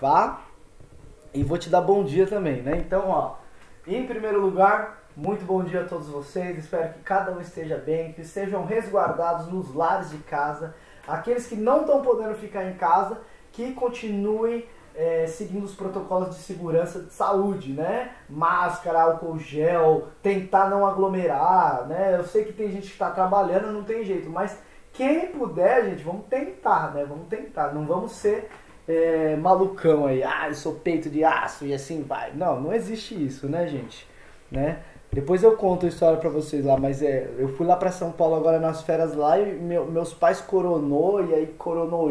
gravar e vou te dar bom dia também, né? Então, ó, em primeiro lugar, muito bom dia a todos vocês. Espero que cada um esteja bem, que estejam resguardados nos lares de casa. Aqueles que não estão podendo ficar em casa, que continuem seguindo os protocolos de segurança de saúde, né? Máscara, álcool gel, tentar não aglomerar, né? Eu sei que tem gente que está trabalhando, não tem jeito, mas quem puder, gente, vamos tentar, né? Vamos tentar, não vamos ser malucão aí, eu sou peito de aço e assim vai. Não, não existe isso, né, gente? Né? Depois eu conto a história pra vocês lá, mas eu fui lá pra São Paulo agora nas férias lá e meus pais coronou, e aí coronou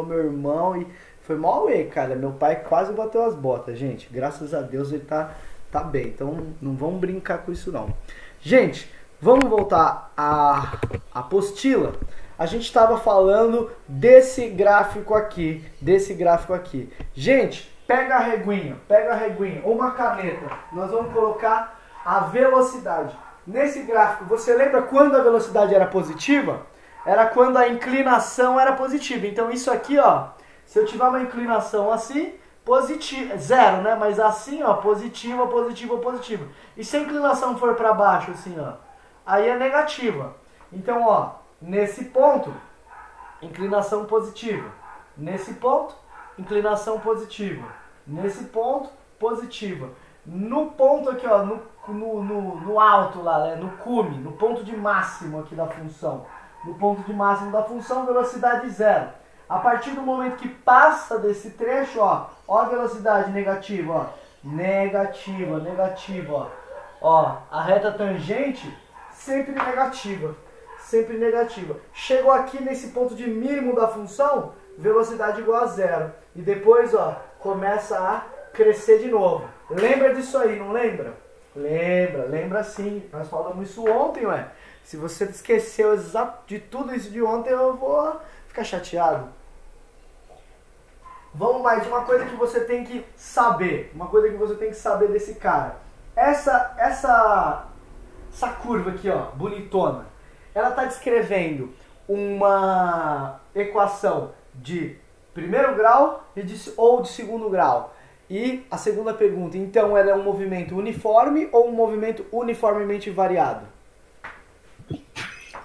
meu irmão e foi mó auê, cara. Meu pai quase bateu as botas, gente. Graças a Deus ele tá bem, então não vamos brincar com isso não. Gente, vamos voltar à apostila. A gente estava falando desse gráfico aqui, Gente, pega a reguinha, ou uma caneta. Nós vamos colocar a velocidade. Nesse gráfico, você lembra quando a velocidade era positiva? Era quando a inclinação era positiva. Então isso aqui, ó, se eu tiver uma inclinação assim, positiva, zero, né? Mas assim, ó, positiva, positiva, positiva. E se a inclinação for para baixo, assim, ó, aí é negativa. Então, ó, nesse ponto, inclinação positiva. Nesse ponto, inclinação positiva. Nesse ponto, positiva. No ponto aqui, ó, no alto lá, né, no cume, no ponto de máximo aqui da função. No ponto de máximo da função, velocidade zero. A partir do momento que passa desse trecho, ó a velocidade negativa, ó. Negativa, negativa, ó. A reta tangente, sempre negativa. Sempre negativa. Chegou aqui nesse ponto de mínimo da função, velocidade igual a zero. E depois, ó, começa a crescer de novo. Lembra disso aí, não lembra? Lembra sim. Nós falamos isso ontem, ué. Se você esqueceu de tudo isso de ontem, eu vou ficar chateado. Vamos mais, uma coisa que você tem que saber. Uma coisa que você tem que saber desse cara. Essa curva aqui, ó, bonitona. Ela está descrevendo uma equação de primeiro grau ou de segundo grau. E a segunda pergunta, então, ela é um movimento uniforme ou um movimento uniformemente variado?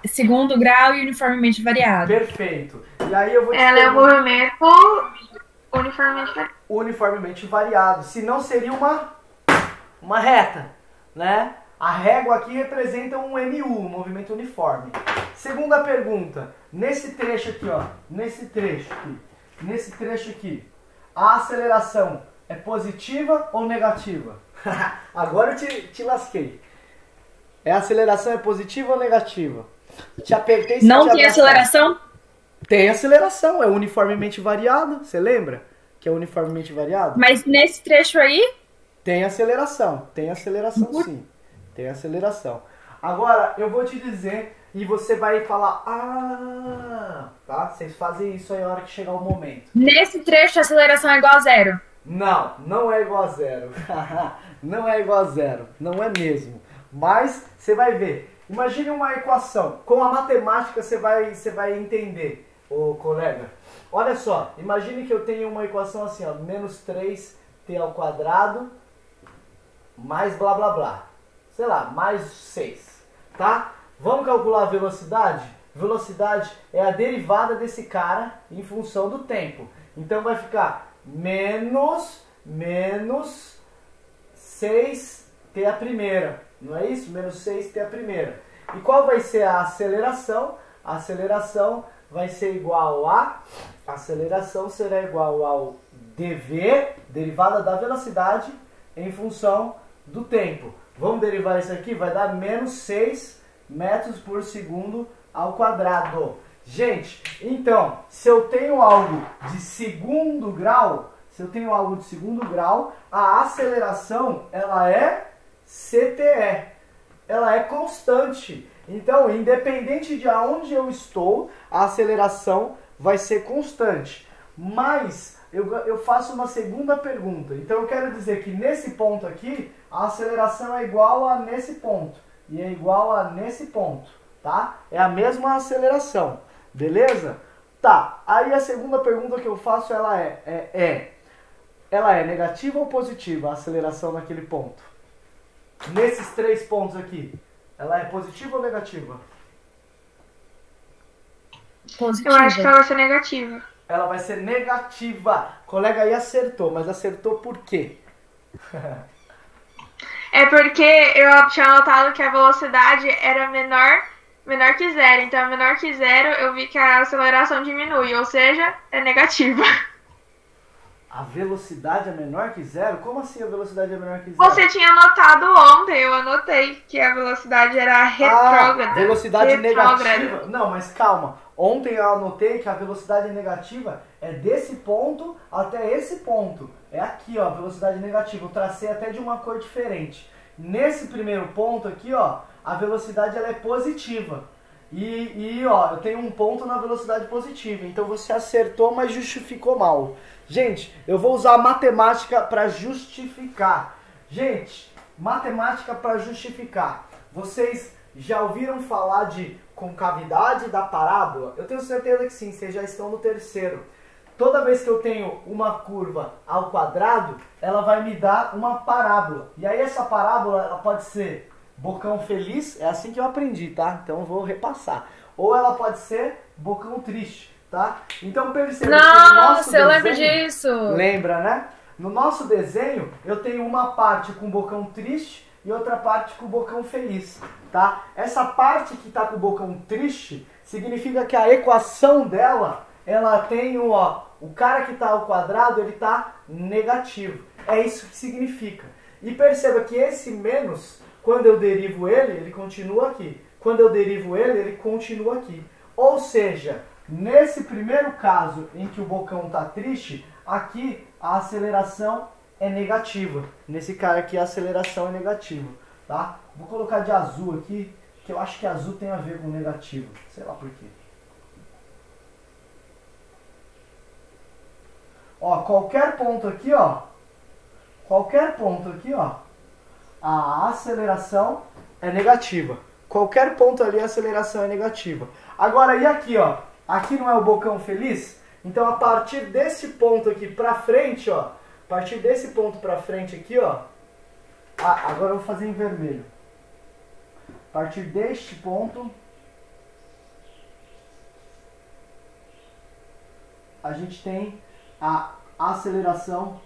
Segundo grau e uniformemente variado. Perfeito. E aí eu vou te Ela é um movimento uniformemente variado. Se não seria uma reta, né? A régua aqui representa um MU, um movimento uniforme. Segunda pergunta, nesse trecho aqui, ó, nesse trecho aqui, a aceleração é positiva ou negativa? Agora eu te lasquei. A aceleração é positiva ou negativa? Te apertei. Não tem aceleração? Tem aceleração, é uniformemente variado. Você lembra que é uniformemente variado? Mas nesse trecho aí? Tem aceleração sim. Tem aceleração. Agora, eu vou te dizer e você vai falar, tá? Vocês fazem isso aí na hora que chegar o momento. Nesse trecho a aceleração é igual a zero? Não, não é igual a zero. Não é igual a zero, não é mesmo. Mas você vai ver. Imagine uma equação. Com a matemática você vai entender, ô colega. Olha só, imagine que eu tenho uma equação assim, ó, menos 3t ao quadrado mais blá blá blá. Sei lá, mais 6, tá? Vamos calcular a velocidade? Velocidade é a derivada desse cara em função do tempo. Então vai ficar menos 6t a primeira. Não é isso? Menos 6t a primeira. E qual vai ser a aceleração? A aceleração vai ser igual a... A aceleração será igual ao dv, derivada da velocidade, em função do tempo. Vamos derivar isso aqui? Vai dar menos 6 metros por segundo ao quadrado. Gente, então, se eu tenho algo de segundo grau, a aceleração, ela é CTE. Ela é constante. Então, independente de aonde eu estou, a aceleração vai ser constante. Mas eu faço uma segunda pergunta. Então eu quero dizer que nesse ponto aqui, a aceleração é igual a nesse ponto. E é igual a nesse ponto, tá? É a mesma aceleração, beleza? Tá, aí a segunda pergunta que eu faço ela ela é negativa ou positiva, a aceleração naquele ponto? Nesses 3 pontos aqui, ela é positiva ou negativa? Positiva. Eu acho que ela vai ser negativa. Ela vai ser negativa. O colega aí acertou, mas acertou por quê? É porque eu tinha notado que a velocidade era menor que zero. Então, menor que zero, eu vi que a aceleração diminui, ou seja, é negativa. A velocidade é menor que zero? Como assim a velocidade é menor que zero? Você tinha notado ontem, eu anotei que a velocidade era retrógrada. Velocidade Retrógrada. negativa. Não, mas calma. Ontem eu anotei que a velocidade negativa é desse ponto até esse ponto. É aqui, ó, a velocidade negativa. Eu tracei até de uma cor diferente. Nesse primeiro ponto aqui, ó, a velocidade ela é positiva. E ó, eu tenho um ponto na velocidade positiva. Então você acertou, mas justificou mal. Gente, eu vou usar a matemática para justificar. Gente, matemática para justificar. Vocês já ouviram falar de concavidade da parábola? Eu tenho certeza que sim, vocês já estão no terceiro. Toda vez que eu tenho uma curva ao quadrado, ela vai me dar uma parábola. E aí essa parábola ela pode ser bocão feliz, é assim que eu aprendi, tá? Então eu vou repassar. Ou ela pode ser bocão triste, tá? Então perceba que no nosso Nossa, eu lembro desenho, disso. lembra, né? No nosso desenho, eu tenho uma parte com bocão triste e outra parte com bocão feliz, tá? Essa parte que tá com o bocão triste significa que a equação dela, ela tem o cara que tá ao quadrado, ele tá negativo. É isso que significa. E perceba que esse menos, quando eu derivo ele continua aqui. Quando eu derivo ele continua aqui. Ou seja, nesse primeiro caso em que o bocão tá triste, aqui a aceleração é negativa. Nesse cara aqui a aceleração é negativa, tá? Vou colocar de azul aqui, que eu acho que azul tem a ver com negativo. Sei lá por quê. Ó, qualquer ponto aqui, ó, a aceleração é negativa. Qualquer ponto ali a aceleração é negativa. Agora, e aqui, ó? Aqui não é o bocão feliz? Então, a partir desse ponto aqui pra frente, ó, a partir desse ponto pra frente aqui, ó, agora eu vou fazer em vermelho. A partir deste ponto, a gente tem a aceleração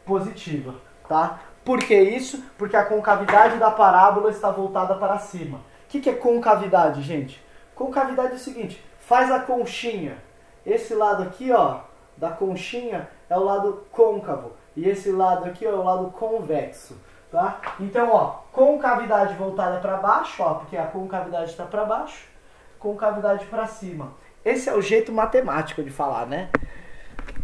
positiva, tá? Por que isso? Porque a concavidade da parábola está voltada para cima. O que é concavidade, gente? Concavidade é o seguinte, faz a conchinha. Esse lado aqui, ó, da conchinha é o lado côncavo. E esse lado aqui ó, é o lado convexo, tá? Então, ó, concavidade voltada para baixo, ó, porque a concavidade está para baixo, concavidade para cima. Esse é o jeito matemático de falar, né?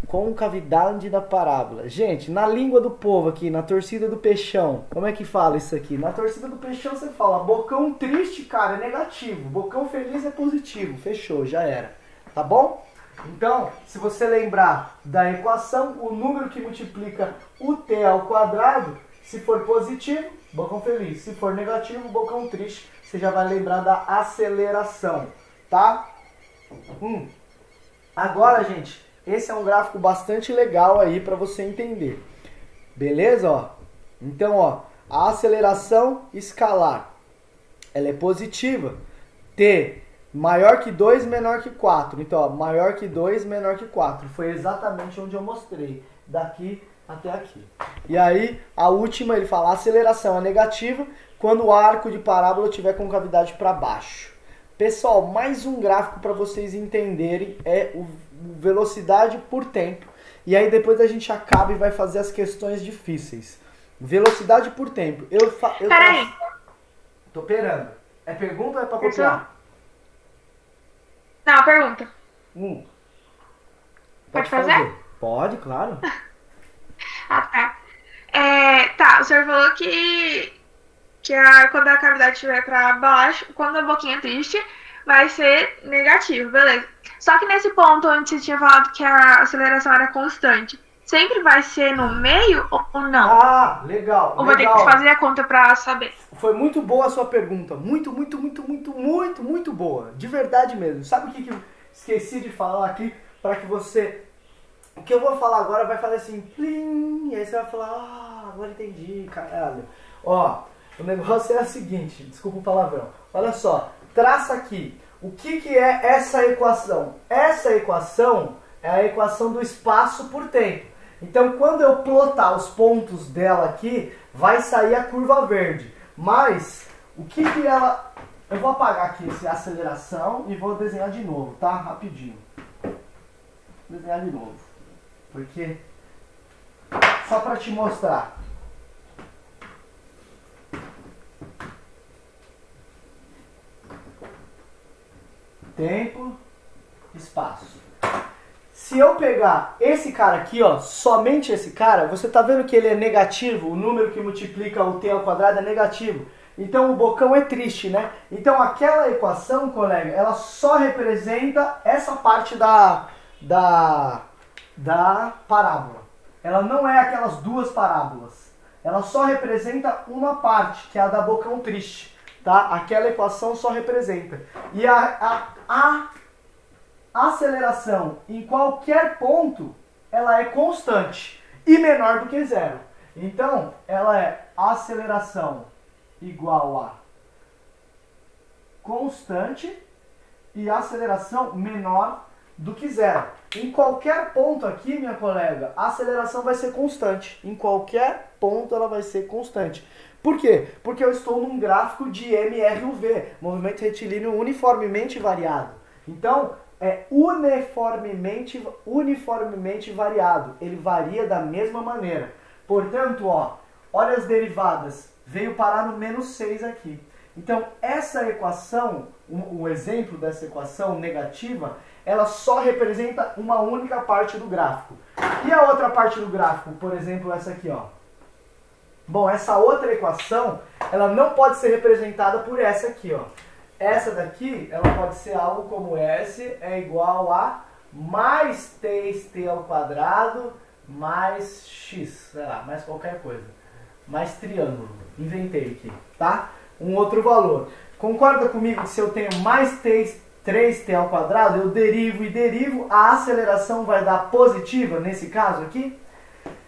Concavidade da parábola. Gente, na língua do povo aqui, na torcida do peixão, como é que fala isso aqui? Na torcida do peixão você fala, bocão triste, cara, é negativo. Bocão feliz é positivo. Fechou, já era. Tá bom? Então, se você lembrar da equação, o número que multiplica o t ao quadrado, se for positivo, bocão feliz. Se for negativo, bocão triste. Você já vai lembrar da aceleração, tá? Agora, gente, esse é um gráfico bastante legal aí para você entender. Beleza? Ó? Então, ó, a aceleração escalar, ela é positiva. T maior que 2, menor que 4. Então, ó, maior que 2, menor que 4. Foi exatamente onde eu mostrei. Daqui até aqui. E aí, a última, ele fala, a aceleração é negativa quando o arco de parábola tiver concavidade para baixo. Pessoal, mais um gráfico para vocês entenderem é o velocidade por tempo. E aí depois a gente acaba e vai fazer as questões difíceis. Velocidade por tempo. Peraí. Tô esperando. É pergunta ou é para copiar? Não, pergunta. Pode fazer? Pode, claro. Ah, tá. Tá, o senhor falou que quando a cavidade estiver para baixo, quando a boquinha é triste, vai ser negativo, beleza. Só que nesse ponto onde você tinha falado que a aceleração era constante, sempre vai ser no meio ou não? Ah, legal. Ou vai ter que fazer a conta pra saber? Foi muito boa a sua pergunta. Muito boa. De verdade mesmo. Sabe o que eu esqueci de falar aqui? Para que você... O que eu vou falar agora vai fazer assim... Plim. assim, aí você vai falar, agora entendi, caralho. Ó, o negócio é o seguinte, desculpa o palavrão. Olha só, traça aqui. O que é essa equação? Essa equação é a equação do espaço por tempo. Então, quando eu plotar os pontos dela aqui, vai sair a curva verde. Mas, o que ela... Eu vou apagar aqui essa aceleração e vou desenhar de novo, tá? Rapidinho. Vou desenhar de novo. Porque... Só para te mostrar. Tempo, espaço. Se eu pegar esse cara aqui, ó, somente esse cara, você tá vendo que ele é negativo, o número que multiplica o t ao quadrado é negativo. Então o bocão é triste, né? Então aquela equação, colega, ela só representa essa parte da parábola. Ela não é aquelas duas parábolas. Ela só representa uma parte, que é a da bocão triste, tá? Aquela equação só representa. E a aceleração em qualquer ponto, ela é constante e menor do que zero. Então, ela é aceleração igual a constante e aceleração menor do que zero. Em qualquer ponto aqui, minha colega, a aceleração vai ser constante. Em qualquer ponto ela vai ser constante. Por quê? Porque eu estou num gráfico de MRUV, movimento retilíneo uniformemente variado. Então, é uniformemente variado. Ele varia da mesma maneira. Portanto, ó, olha as derivadas. Veio parar no menos 6 aqui. Então, essa equação, o exemplo dessa equação negativa, ela só representa uma única parte do gráfico. E a outra parte do gráfico, por exemplo, essa aqui, ó. Bom, essa outra equação, ela não pode ser representada por essa aqui, ó. Essa daqui, ela pode ser algo como S é igual a mais t ao quadrado mais x, sei lá, mais qualquer coisa. Mais triângulo. Inventei aqui, tá? Um outro valor. Concorda comigo que se eu tenho mais 3t ao quadrado, eu derivo e derivo, a aceleração vai dar positiva nesse caso aqui?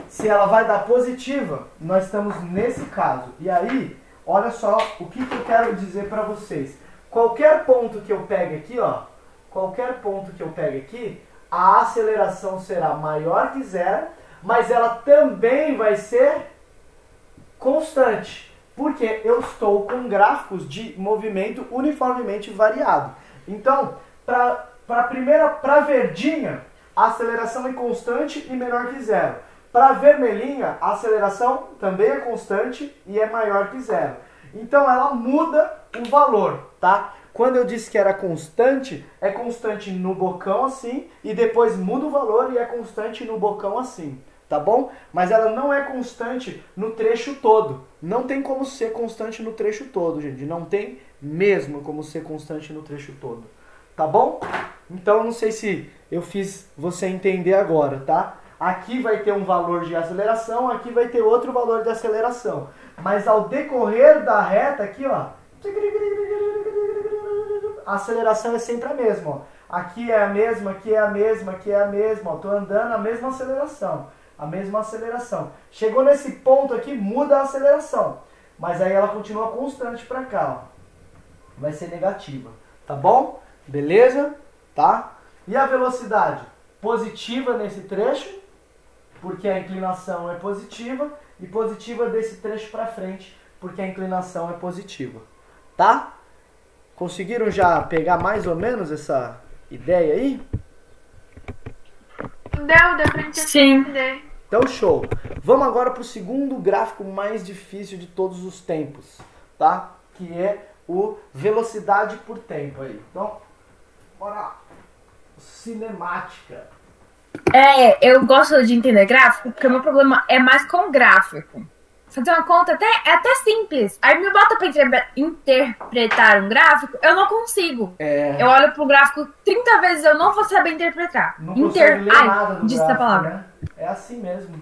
Se ela vai dar positiva, nós estamos nesse caso. E aí, olha só o que eu quero dizer para vocês. Qualquer ponto que eu pegue aqui, ó, qualquer ponto que eu pegue aqui, a aceleração será maior que zero, mas ela também vai ser constante, porque eu estou com gráficos de movimento uniformemente variado. Então, para a verdinha, a aceleração é constante e menor que zero. Para a vermelhinha, a aceleração também é constante e é maior que zero. Então, ela muda o valor, tá? Quando eu disse que era constante, é constante no bocão assim, e depois muda o valor e é constante no bocão assim, tá bom? Mas ela não é constante no trecho todo. Não tem como ser constante no trecho todo, gente. Não tem mesmo como ser constante no trecho todo, tá bom? Então, não sei se eu fiz você entender agora, tá? Aqui vai ter um valor de aceleração, aqui vai ter outro valor de aceleração. Mas ao decorrer da reta aqui, ó, a aceleração é sempre a mesma, ó. Aqui é a mesma, aqui é a mesma, aqui é a mesma, ó. Tô andando a mesma aceleração, a mesma aceleração. Chegou nesse ponto aqui, muda a aceleração. Mas aí ela continua constante pra cá, ó. Vai ser negativa, tá bom? Beleza? Tá? E a velocidade? Positiva nesse trecho, porque a inclinação é positiva, e positiva desse trecho para frente, porque a inclinação é positiva. Tá? Conseguiram já pegar mais ou menos essa ideia aí? Deu pra entender. Sim. Então, show. Vamos agora para o segundo gráfico mais difícil de todos os tempos, tá? Que é o velocidade por tempo aí. Então, bora lá. Cinemática. Eu gosto de entender gráfico, porque o meu problema é mais com gráfico. Fazer uma conta é até simples. Aí me bota pra interpretar um gráfico, eu não consigo. Eu olho pro gráfico 30 vezes, eu não vou saber interpretar. Não consegue ler nada do disse a gráfico, palavra. né? É assim mesmo.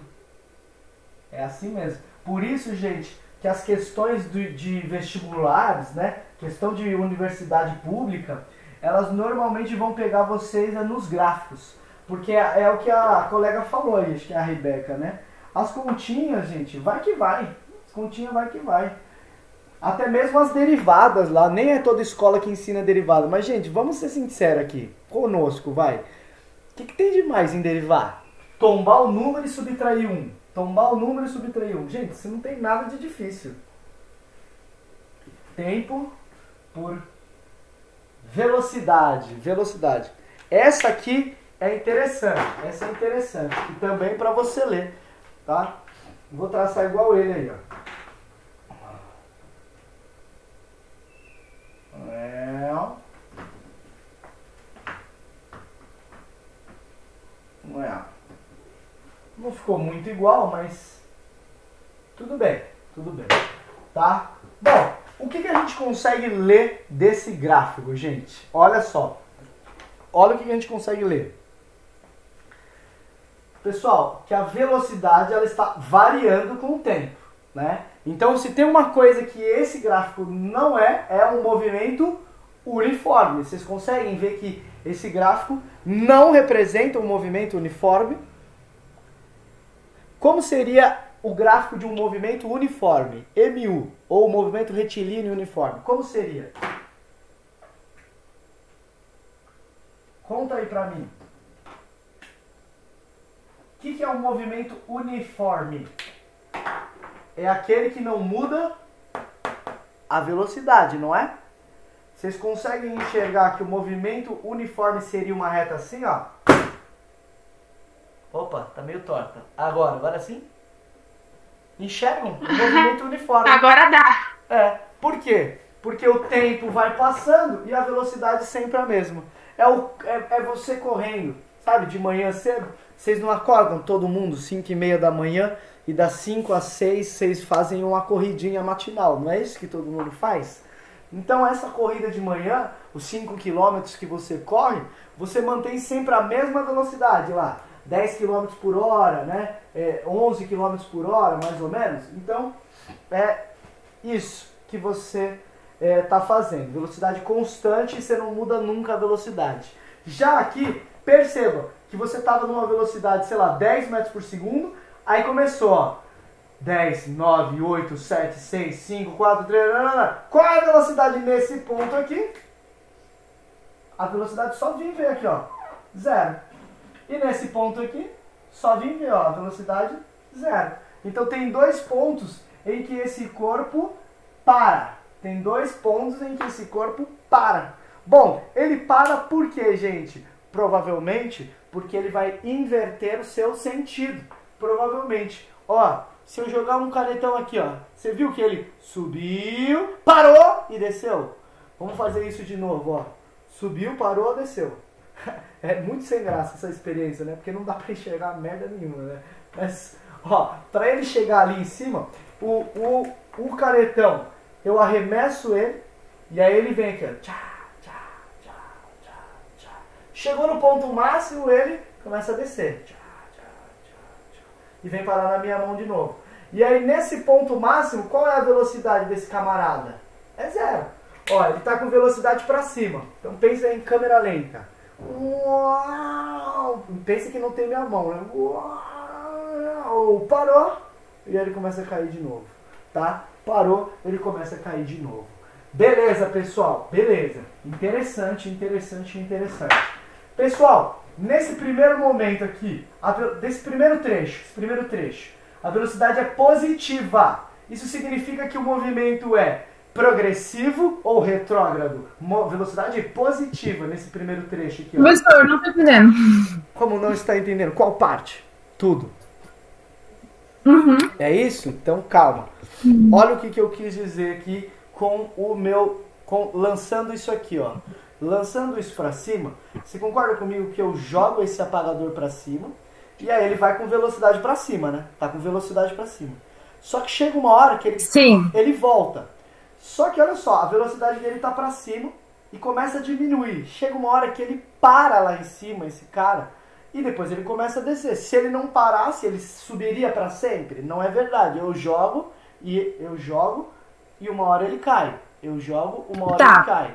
É assim mesmo. Por isso, gente, que as questões de vestibulares, né? Questão de universidade pública, elas normalmente vão pegar vocês nos gráficos. Porque é o que a colega falou aí, acho que é a Rebeca, né? As continhas, gente, vai que vai. As continhas vai que vai. Até mesmo as derivadas lá. Nem é toda escola que ensina derivada. Mas, gente, vamos ser sinceros aqui. Conosco, vai. O que tem de mais em derivar? Tombar o número e subtrair 1. Tombar o número e subtrair 1. Gente, isso não tem nada de difícil. Tempo por velocidade. Velocidade. Essa aqui é interessante. Essa é interessante. E também para você ler. Tá? Vou traçar igual ele aí, ó. Não ficou muito igual, mas tudo bem, tá? Bom, o que a gente consegue ler desse gráfico, gente? Olha só, olha o que a gente consegue ler. Pessoal, que a velocidade ela está variando com o tempo, né? Então, se tem uma coisa que esse gráfico não é um movimento uniforme. Vocês conseguem ver que esse gráfico não representa um movimento uniforme? Como seria o gráfico de um movimento uniforme, MU, ou movimento retilíneo uniforme? Como seria? Conta aí pra mim. O que é um movimento uniforme? É aquele que não muda a velocidade, não é? Vocês conseguem enxergar que o movimento uniforme seria uma reta assim, ó? Opa, tá meio torta. Agora sim? Enxergam o movimento uniforme. Agora dá. É. Por quê? Porque o tempo vai passando e a velocidade sempre a mesma. É você correndo, sabe? De manhã cedo. Vocês não acordam todo mundo 5h30 da manhã e das 5 às 6 vocês fazem uma corridinha matinal. Não é isso que todo mundo faz? Então essa corrida de manhã, os 5 km que você corre, você mantém sempre a mesma velocidade lá. 10 km por hora, né? 11 km por hora, mais ou menos. Então, é isso que você está fazendo. Velocidade constante e você não muda nunca a velocidade. Já aqui, perceba que você estava numa velocidade, sei lá, 10 metros por segundo, aí começou, ó. 10, 9, 8, 7, 6, 5, 4, 3... Qual é a velocidade nesse ponto aqui? A velocidade só vem ver aqui, ó. 0. E nesse ponto aqui, só vem ver, ó, a velocidade 0. Então tem dois pontos em que esse corpo para. Tem dois pontos em que esse corpo para. Bom, ele para por quê, gente? Provavelmente porque ele vai inverter o seu sentido. Provavelmente. Ó, se eu jogar um canetão aqui, ó, você viu que ele subiu, parou e desceu? Vamos fazer isso de novo, ó. Subiu, parou, desceu. É muito sem graça essa experiência, né? Porque não dá pra enxergar merda nenhuma, né? Mas, ó, pra ele chegar ali em cima, o canetão, eu arremesso ele, e aí ele vem aqui, ó. Tchá, tchá, tchá, tchá, tchá. Chegou no ponto máximo, ele começa a descer. Tchá, tchá, tchá, tchá, e vem parar na minha mão de novo. E aí, nesse ponto máximo, qual é a velocidade desse camarada? É 0. Ó, ele tá com velocidade pra cima. Então pensa em câmera lenta. Uau! Pensa que não tem minha mão, né? Uau! Parou e ele começa a cair de novo, tá? Parou, ele começa a cair de novo. Beleza, pessoal? Beleza. Interessante. Pessoal, nesse primeiro momento aqui, desse primeiro trecho, a velocidade é positiva. Isso significa que o movimento é progressivo ou retrógrado? Velocidade positiva nesse primeiro trecho aqui. Ó. Professor, não tô entendendo. Como não está entendendo? Qual parte? Tudo. Uhum. É isso? Então calma. Olha o que eu quis dizer aqui com o meu... lançando isso aqui, ó. Lançando isso pra cima. Você concorda comigo que eu jogo esse apagador pra cima e aí ele vai com velocidade pra cima, né? Tá com velocidade pra cima. Só que chega uma hora que ele volta. Só que olha só, a velocidade dele tá pra cima e começa a diminuir. Chega uma hora que ele para lá em cima, esse cara, e depois ele começa a descer. Se ele não parasse, ele subiria pra sempre? Não é verdade. Eu jogo e uma hora ele cai. Eu jogo, uma hora ele cai.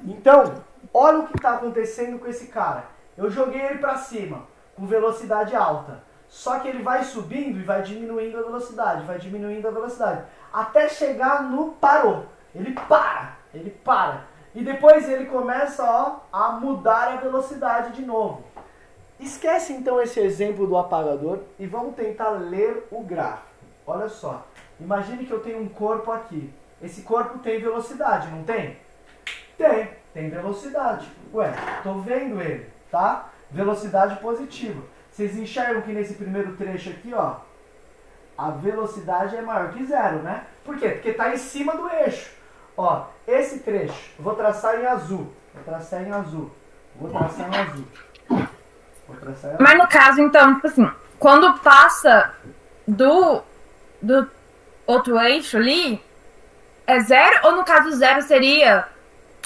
Então, olha o que tá acontecendo com esse cara. Eu joguei ele pra cima, com velocidade alta. Só que ele vai subindo e vai diminuindo a velocidade, vai diminuindo a velocidade, até chegar no parou. Ele para. E depois ele começa, ó, a mudar a velocidade de novo. Esquece então esse exemplo do apagador e vamos tentar ler o gráfico. Olha só, imagine que eu tenho um corpo aqui. Esse corpo tem velocidade, não tem? Tem velocidade. Ué, tô vendo ele, tá? Velocidade positiva. Vocês enxergam que nesse primeiro trecho aqui, ó, a velocidade é maior que zero, né? Por quê? Porque tá em cima do eixo. Ó, esse trecho, eu vou traçar em azul. Mas no caso, então, tipo assim, quando passa do outro eixo ali, é zero? Ou no caso zero seria...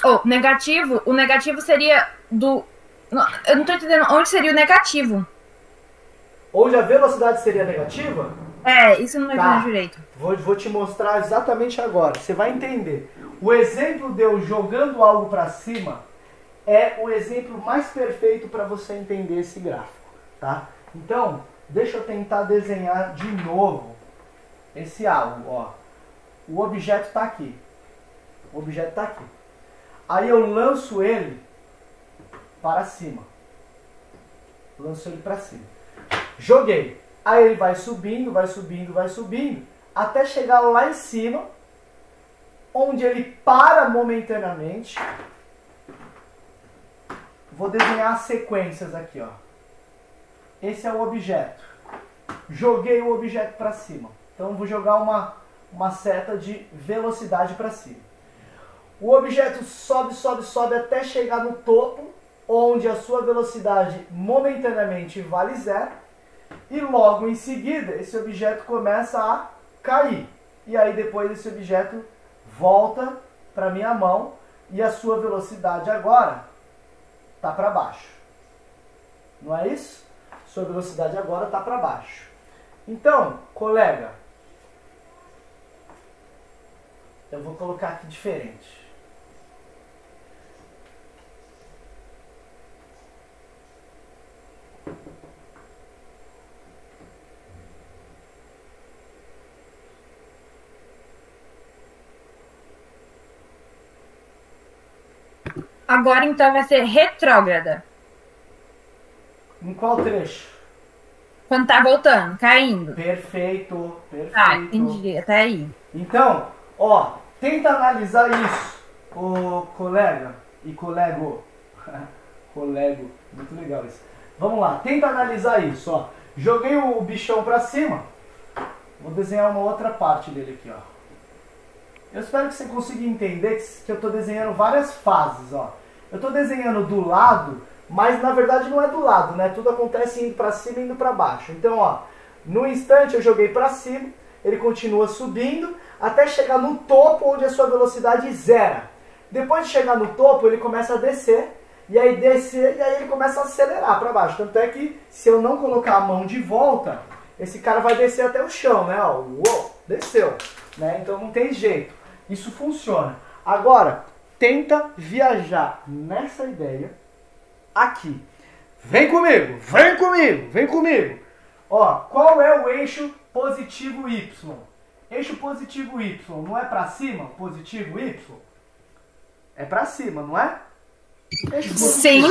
Ou negativo, o negativo seria do... Eu não tô entendendo onde seria o negativo. Onde a velocidade seria negativa? É, isso eu não tô entendendo direito. Vou te mostrar exatamente agora. Você vai entender. O exemplo de eu jogando algo para cima é o exemplo mais perfeito para você entender esse gráfico, tá? Então, deixa eu tentar desenhar de novo esse algo, ó. O objeto está aqui. Aí eu lanço ele para cima. Joguei. Aí ele vai subindo, até chegar lá em cima, onde ele para momentaneamente. Vou desenhar as sequências aqui, ó. Esse é o objeto. Joguei o objeto para cima. Então vou jogar uma seta de velocidade para cima. O objeto sobe até chegar no topo, onde a sua velocidade momentaneamente vale zero. E logo em seguida, esse objeto começa a cair. E aí depois esse objeto volta para minha mão e a sua velocidade agora está para baixo. Não é isso? Sua velocidade agora está para baixo. Então, colega, eu vou colocar aqui diferente. Agora então vai ser retrógrada. Em qual trecho? Quando tá voltando, caindo. Perfeito. Tá, entendi, até aí. Então, ó, tenta analisar isso, ô colega e colego. Colego, muito legal isso. Vamos lá, tenta analisar isso, ó. Joguei o bichão pra cima. Vou desenhar uma outra parte dele aqui, ó. Eu espero que você consiga entender que eu estou desenhando várias fases, ó. Eu estou desenhando do lado, mas na verdade não é do lado, né? Tudo acontece indo para cima e indo para baixo. Então, ó, no instante eu joguei para cima, ele continua subindo, até chegar no topo, onde a sua velocidade zera. Depois de chegar no topo, ele começa a descer, e aí ele começa a acelerar para baixo. Tanto é que, se eu não colocar a mão de volta, esse cara vai descer até o chão, né? Ó, uou, desceu, né? Então não tem jeito. Isso funciona. Agora, tenta viajar nessa ideia aqui. Vem comigo. Ó, qual é o eixo positivo Y? Eixo positivo Y não é para cima? Positivo Y? É para cima, não é? Eixo Sim. Né?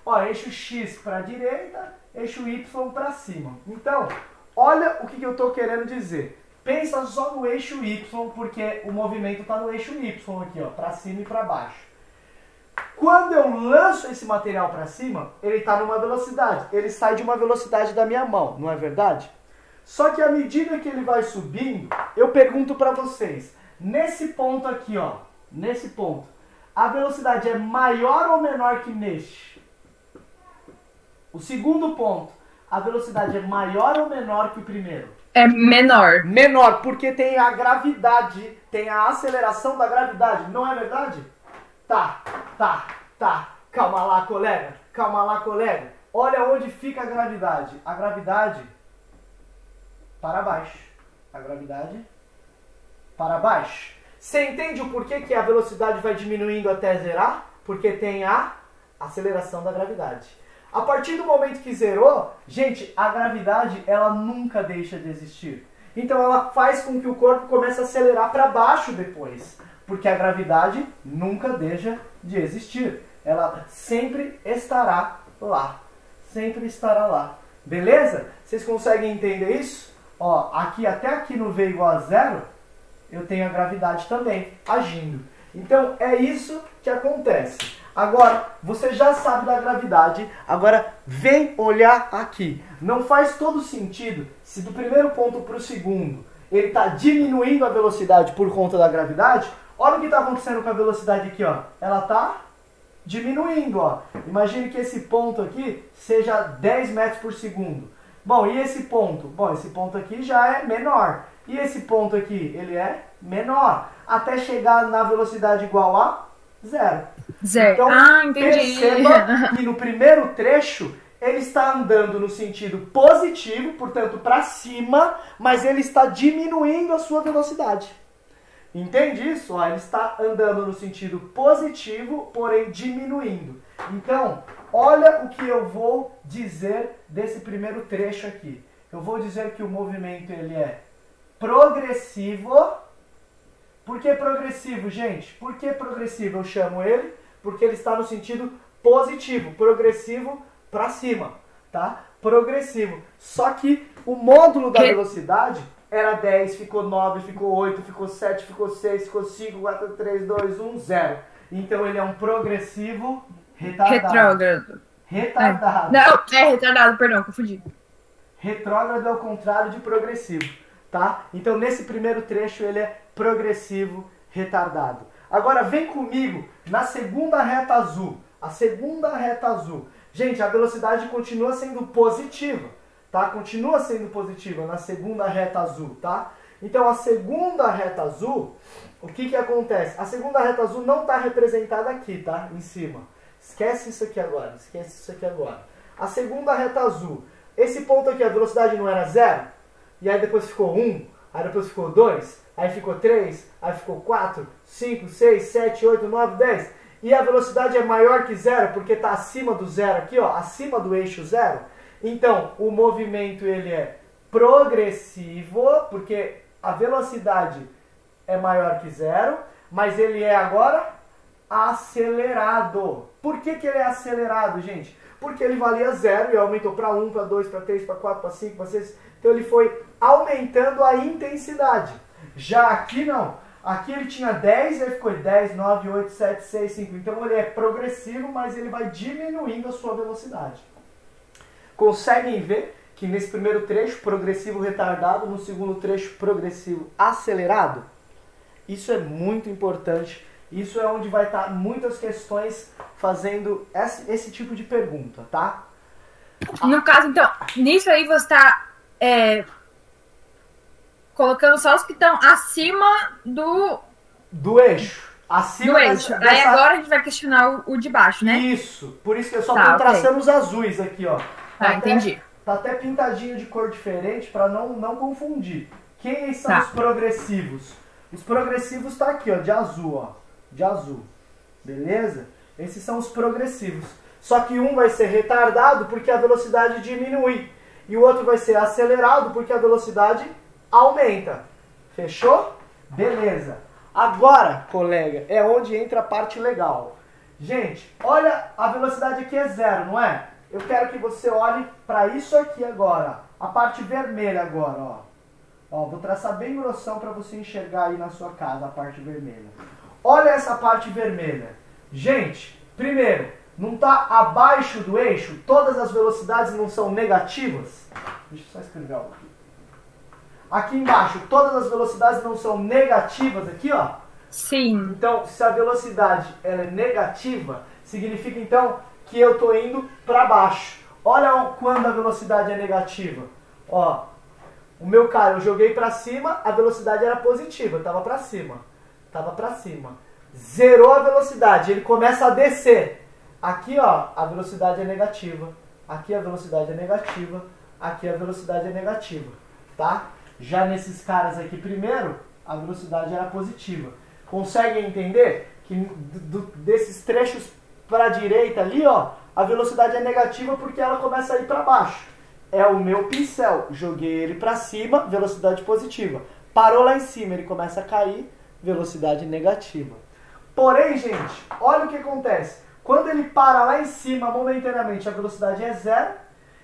Ó, eixo X para a direita, eixo Y para cima. Então, olha o que eu estou querendo dizer. Pensa só no eixo Y, porque o movimento está no eixo Y aqui, ó, para cima e para baixo. Quando eu lanço esse material para cima, ele está numa velocidade. Ele sai de uma velocidade da minha mão, não é verdade? Só que à medida que ele vai subindo, eu pergunto para vocês, nesse ponto aqui, ó, nesse ponto, a velocidade é maior ou menor que neste? O segundo ponto, a velocidade é maior ou menor que o primeiro? É menor. Menor, porque tem a gravidade, tem a aceleração da gravidade, não é verdade? Tá. Calma lá, colega. Olha onde fica a gravidade. A gravidade para baixo. Você entende o porquê que a velocidade vai diminuindo até zerar? Porque tem a aceleração da gravidade. A partir do momento que zerou, gente, a gravidade ela nunca deixa de existir. Então ela faz com que o corpo comece a acelerar para baixo depois, porque a gravidade nunca deixa de existir. Ela sempre estará lá, sempre estará lá. Beleza? Vocês conseguem entender isso? Ó, aqui até aqui no V igual a zero, eu tenho a gravidade também agindo. Então é isso que acontece. Agora, você já sabe da gravidade, agora vem olhar aqui. Não faz todo sentido se do primeiro ponto para o segundo ele está diminuindo a velocidade por conta da gravidade. Olha o que está acontecendo com a velocidade aqui, ó. Ela está diminuindo, ó. Imagine que esse ponto aqui seja 10 metros por segundo. Bom, e esse ponto? Bom, esse ponto aqui já é menor. E esse ponto aqui, ele é menor. Até chegar na velocidade igual a zero. Então, perceba que no primeiro trecho ele está andando no sentido positivo, portanto para cima, mas ele está diminuindo a sua velocidade. Entende isso? Ó, ele está andando no sentido positivo, porém diminuindo. Então, olha o que eu vou dizer desse primeiro trecho aqui. Eu vou dizer que o movimento ele é progressivo. Por que progressivo, gente? Por que progressivo eu chamo ele? Porque ele está no sentido positivo, progressivo para cima, tá? Progressivo. Só que o módulo da velocidade era 10, ficou 9, ficou 8, ficou 7, ficou 6, ficou 5, 4, 3, 2, 1, 0. Então ele é um progressivo retardado. Retardado. Não, é retardado, perdão, confundi. Retrógrado é o contrário de progressivo, tá? Então nesse primeiro trecho ele é progressivo retardado. Agora vem comigo na segunda reta azul. A segunda reta azul. Gente, a velocidade continua sendo positiva, tá? Continua sendo positiva na segunda reta azul, tá? Então a segunda reta azul, o que que acontece? A segunda reta azul não está representada aqui, tá? Em cima. Esquece isso aqui agora, esquece isso aqui agora. A segunda reta azul, esse ponto aqui, a velocidade não era 0? E aí depois ficou 1, aí depois ficou 2, aí ficou 3, aí ficou 4, 5, 6, 7, 8, 9, 10. E a velocidade é maior que 0 porque está acima do 0 aqui, ó, acima do eixo 0. Então, o movimento ele é progressivo, porque a velocidade é maior que 0, mas ele é agora acelerado. Por que que ele é acelerado, gente? Porque ele valia 0 e aumentou para 1, para 2, para 3, para 4, para 5, para 6. Então ele foi aumentando a intensidade. Já aqui não. Aqui ele tinha 10, aí ficou 10, 9, 8, 7, 6, 5. Então ele é progressivo, mas ele vai diminuindo a sua velocidade. Conseguem ver que nesse primeiro trecho, progressivo retardado, no segundo trecho, progressivo acelerado? Isso é muito importante. Isso é onde vai estar muitas questões fazendo esse tipo de pergunta, tá? No caso, então, nisso aí você está colocando só os que estão acima do eixo. Acima do eixo. Aí agora a gente vai questionar o de baixo, né? Isso. Por isso que eu só estou traçando os azuis aqui, ó. Tá, entendi. Tá até pintadinho de cor diferente para não confundir. Quem são os progressivos? Os progressivos tá aqui, ó, de azul, ó. De azul. Beleza? Esses são os progressivos. Só que um vai ser retardado porque a velocidade diminui. E o outro vai ser acelerado porque a velocidade aumenta. Fechou? Beleza. Agora, colega, é onde entra a parte legal. Gente, olha, a velocidade aqui é 0, não é? Eu quero que você olhe para isso aqui agora. A parte vermelha agora, ó. Ó, vou traçar bem grossão para você enxergar aí na sua casa a parte vermelha. Olha essa parte vermelha. Gente, primeiro, não está abaixo do eixo? Todas as velocidades não são negativas? Deixa eu só escrever algo aqui. Aqui embaixo, todas as velocidades não são negativas aqui, ó? Sim. Então, se a velocidade ela é negativa, significa então que eu estou indo para baixo. Olha quando a velocidade é negativa. Ó, o meu cara, eu joguei para cima, a velocidade era positiva, estava para cima. Estava para cima. Zerou a velocidade, ele começa a descer. Aqui, ó, a velocidade é negativa. Aqui a velocidade é negativa. Aqui a velocidade é negativa, tá? Já nesses caras aqui primeiro, a velocidade era positiva. Conseguem entender que desses trechos para a direita ali, ó, a velocidade é negativa porque ela começa a ir para baixo. É o meu pincel, joguei ele para cima, velocidade positiva. Parou lá em cima, ele começa a cair, velocidade negativa. Porém, gente, olha o que acontece. Quando ele para lá em cima, momentaneamente, a velocidade é zero,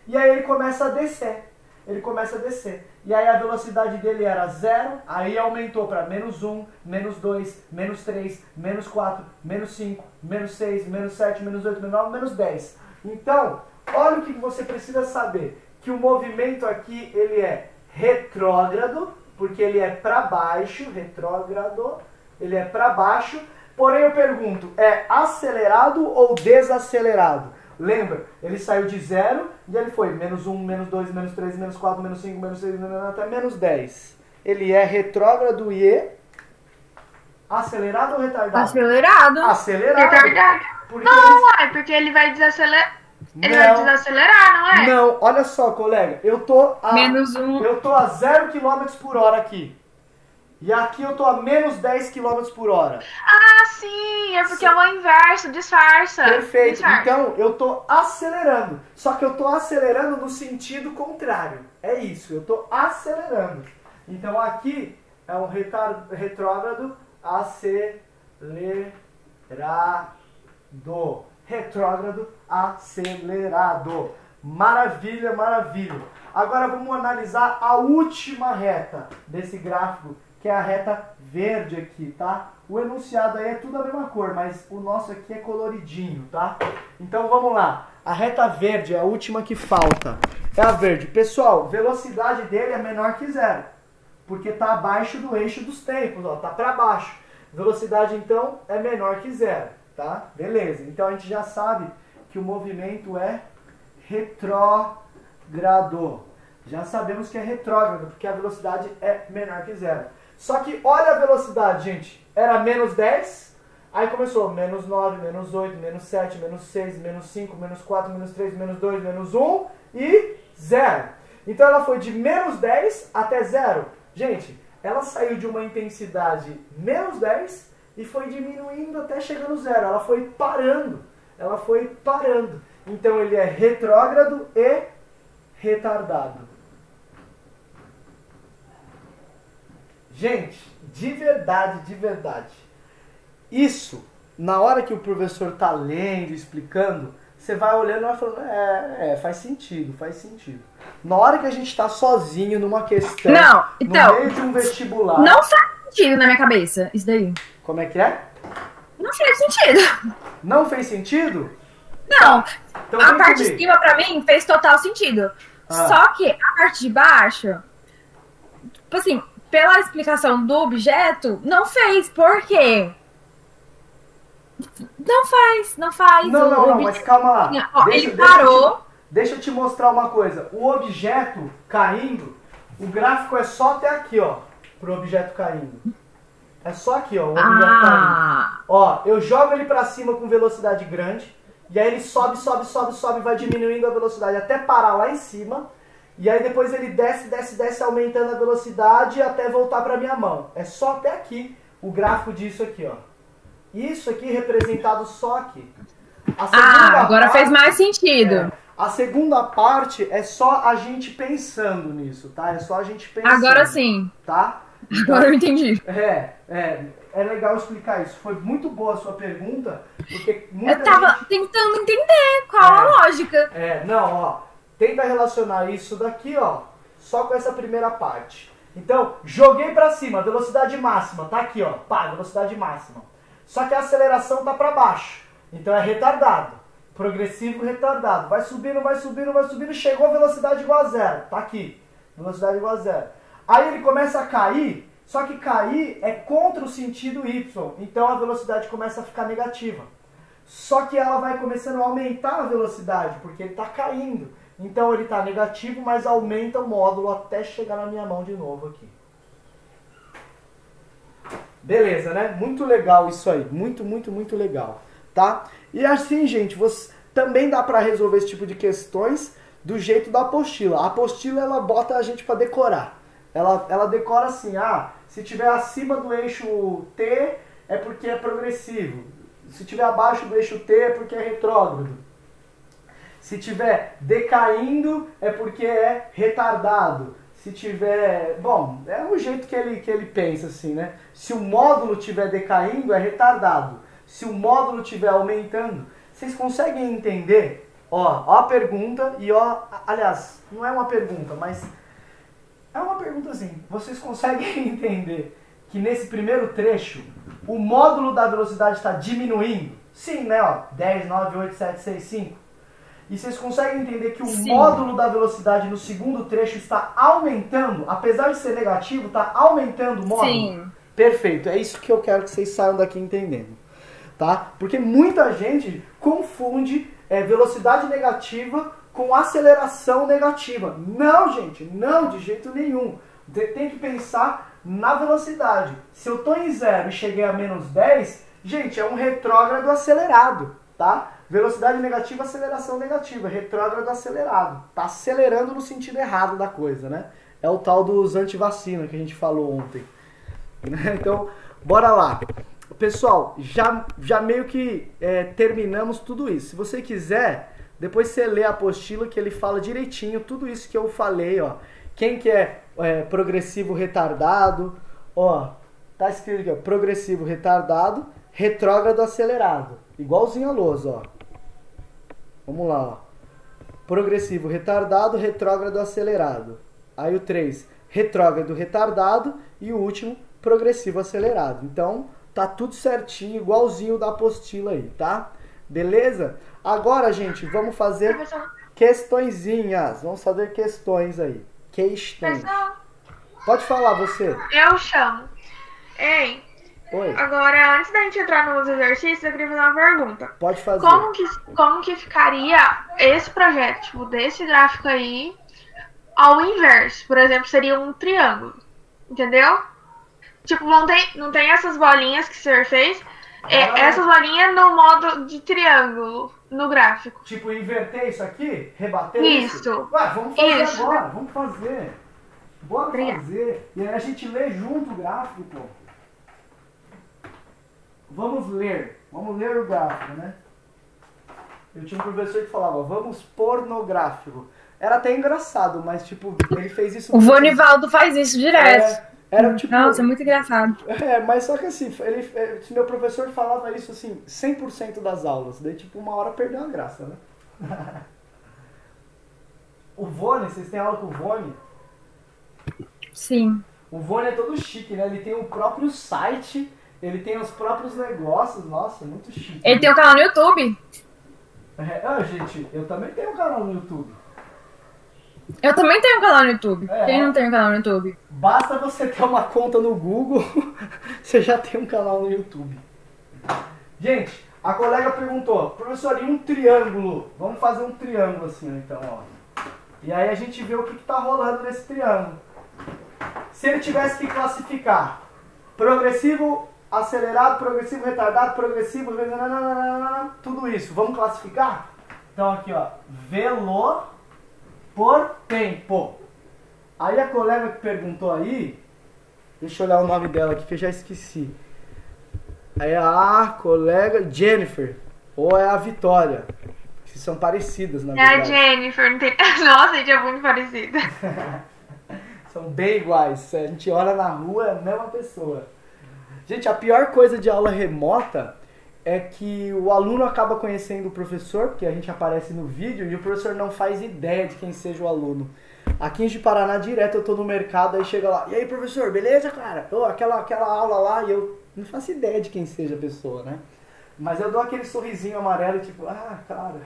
e aí ele começa a descer. Ele começa a descer. E aí a velocidade dele era 0, aí aumentou para -1, -2, -3, -4, -5, -6, -7, -8, -9, -10. Então, olha o que você precisa saber. Que o movimento aqui, ele é retrógrado, porque ele é para baixo, retrógrado, ele é para baixo. Porém, eu pergunto, é acelerado ou desacelerado? Lembra, ele saiu de 0 e ele foi -1, -2, -3, -4, -5, -6, até -10. Ele é retrógrado e acelerado ou retardado? Acelerado. Acelerado. Retardado. Porque Não, é porque ele vai desacelerar. Ele vai desacelerar, não é? Não, olha só, colega, eu tô a -1. eu tô a 0 km por hora aqui. E aqui eu tô a -10 km por hora. Ah, sim, é porque é o inverso, disfarça. Perfeito. Disfarça. Então, eu tô acelerando. Só que eu tô acelerando no sentido contrário. É isso, eu tô acelerando. Então, aqui é um retrógrado acelerado. Retrógrado acelerado. Maravilha, maravilha. Agora vamos analisar a última reta desse gráfico, que é a reta verde aqui, tá? O enunciado aí é tudo a mesma cor, mas o nosso aqui é coloridinho, tá? Então vamos lá. A reta verde é a última que falta. É a verde. Pessoal, velocidade dele é menor que 0, porque tá abaixo do eixo dos tempos, ó, tá para baixo. Velocidade, então, é menor que 0, tá? Beleza. Então a gente já sabe que o movimento é retrógrado. Já sabemos que é retrógrado, porque a velocidade é menor que 0. Só que olha a velocidade, gente. Era -10, aí começou -9, -8, -7, -6, -5, -4, -3, -2, -1 e 0. Então ela foi de -10 até 0. Gente, ela saiu de uma intensidade -10 e foi diminuindo até chegar no 0. Ela foi parando. Ela foi parando. Então ele é retrógrado e retardado. Gente, de verdade, isso, na hora que o professor tá lendo, explicando, você vai olhando e vai falando, faz sentido, faz sentido. Na hora que a gente tá sozinho numa questão, Não, então, no meio de um vestibular... Não faz sentido na minha cabeça, isso daí. Como é que é? Não fez sentido. Não fez sentido? Não, Então a vem parte de comigo. cima pra mim fez total sentido. Só que a parte de baixo, tipo assim, pela explicação do objeto, não fez. Por quê? Não faz. Não, mas calma lá. Ó, ele parou. Deixa eu te mostrar uma coisa. O objeto caindo, o gráfico é só até aqui, ó, pro objeto caindo. É só aqui, ó, o objeto caindo. Ó, eu jogo ele pra cima com velocidade grande, e aí ele sobe, vai diminuindo a velocidade até parar lá em cima. E aí depois ele desce, aumentando a velocidade até voltar pra minha mão. É só até aqui o gráfico disso aqui, ó. Isso aqui representado só aqui. Agora fez mais sentido. A segunda parte é só a gente pensando nisso, tá? É só a gente pensando. Agora sim. Tá? Então, Agora eu entendi. É legal explicar isso. Foi muito boa a sua pergunta, porque Eu tava tentando entender qual a lógica. Não, ó. Tenta relacionar isso daqui, ó, só com essa primeira parte. Então, joguei pra cima, velocidade máxima, tá aqui, ó, pá, velocidade máxima. Só que a aceleração tá pra baixo, então é retardado. Progressivo retardado. Vai subindo, chegou a velocidade igual a 0, tá aqui, velocidade igual a 0. Aí ele começa a cair, só que cair é contra o sentido Y, então a velocidade começa a ficar negativa. Só que ela vai começando a aumentar a velocidade, porque ele tá caindo. Então ele está negativo, mas aumenta o módulo até chegar na minha mão de novo aqui. Beleza, né? Muito legal isso aí. Muito legal. Tá? E assim, gente, também dá para resolver esse tipo de questões do jeito da apostila. A apostila, ela bota a gente para decorar. Ela decora assim, se tiver acima do eixo T é porque é progressivo. Se tiver abaixo do eixo T é porque é retrógrado. Se tiver decaindo, é porque é retardado. Se tiver... Bom, é o jeito que ele pensa, assim, né? Se o módulo estiver decaindo, é retardado. Se o módulo estiver aumentando... Vocês conseguem entender? Ó a pergunta e ó... Aliás, não é uma pergunta, mas... É uma pergunta assim. Vocês conseguem entender que nesse primeiro trecho, o módulo da velocidade está diminuindo? Sim, né? Ó, 10, 9, 8, 7, 6, 5. E vocês conseguem entender que o módulo da velocidade no segundo trecho está aumentando? Apesar de ser negativo, está aumentando o módulo? Sim. Perfeito, é isso que eu quero que vocês saiam daqui entendendo. Tá? Porque muita gente confunde velocidade negativa com aceleração negativa. Não, gente, não, de jeito nenhum. Tem que pensar na velocidade. Se eu estou em 0 e cheguei a menos 10, gente, é um retrógrado acelerado, tá? Velocidade negativa, aceleração negativa, retrógrado acelerado. Tá acelerando no sentido errado da coisa, né? É o tal dos antivacina que a gente falou ontem. Então, bora lá. Pessoal, já meio que terminamos tudo isso. Se você quiser, depois você lê a apostila que ele fala direitinho tudo isso que eu falei, ó. Quem que é progressivo retardado, ó, tá escrito aqui, ó, progressivo retardado, retrógrado acelerado. Igualzinho a lousa, ó. Vamos lá, ó. Progressivo retardado, retrógrado acelerado. Aí o 3, retrógrado retardado. E o último, progressivo acelerado. Então, tá tudo certinho, igualzinho da apostila aí, tá? Beleza? Agora, gente, vamos fazer questõezinhas. Vamos fazer questões aí. Questões. Pode falar, você. Eu chamo. Ei, Oi. agora, antes da gente entrar nos exercícios, eu queria fazer uma pergunta. Pode fazer. Como que ficaria esse projeto, tipo, desse gráfico aí, ao inverso? Por exemplo, seria um triângulo, entendeu? Tipo, não tem essas bolinhas que o senhor fez, essas bolinhas no modo de triângulo, no gráfico. Tipo, inverter isso aqui? Rebater Isso. Ué, vamos fazer Isso. agora, vamos fazer. Bora Obrigada. fazer. E aí a gente lê junto o gráfico, pô. Vamos ler o gráfico, né? Eu tinha um professor que falava, vamos pôr no gráfico. Era até engraçado, mas tipo, ele fez isso... O Vonivaldo faz isso direto. Era tipo... Nossa, é muito engraçado. Mas só que assim, meu professor falava isso assim, 100% das aulas. Daí tipo, uma hora perdeu a graça, né? O Vone, vocês têm aula com o Vone? Sim. O Vone é todo chique, né? Ele tem o próprio site, ele tem os próprios negócios. Nossa, muito chique. Ele tem um canal no YouTube. Gente, eu também tenho um canal no YouTube. Eu também tenho um canal no YouTube. É. Quem não tem um canal no YouTube? Basta você ter uma conta no Google, você já tem um canal no YouTube. Gente, a colega perguntou, professor, e um triângulo? Vamos fazer um triângulo assim, então, ó. E aí a gente vê o que tá rolando nesse triângulo. Se ele tivesse que classificar progressivo acelerado, progressivo retardado, progressivo... Tudo isso, vamos classificar? Então aqui, ó, velo por tempo. Aí a colega que perguntou aí, deixa eu olhar o nome dela aqui que eu já esqueci. Aí a colega Jennifer, ou é a Vitória, que são parecidas na verdade. A Jennifer, não tem... Nossa, a gente é muito parecida. São bem iguais, a gente olha na rua, é a mesma pessoa. Gente, a pior coisa de aula remota é que o aluno acaba conhecendo o professor, porque a gente aparece no vídeo, e o professor não faz ideia de quem seja o aluno. Aqui em Paraná, direto, eu tô no mercado, aí chega lá, e aí professor, beleza, cara? Aquela aula lá, e eu não faço ideia de quem seja a pessoa, né? Mas eu dou aquele sorrisinho amarelo, tipo, claro,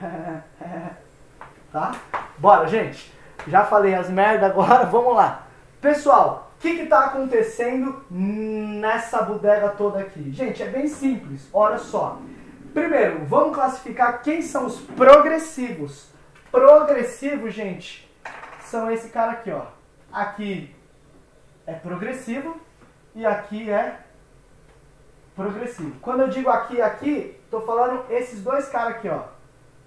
tá? Bora, gente, já falei as merda, agora vamos lá. Pessoal, o que tá acontecendo nessa bodega toda aqui? Gente, é bem simples, olha só. Primeiro, vamos classificar quem são os progressivos. Progressivos, gente, são esse cara aqui, ó. Aqui é progressivo e aqui é progressivo. Quando eu digo aqui, tô falando esses dois caras aqui, ó.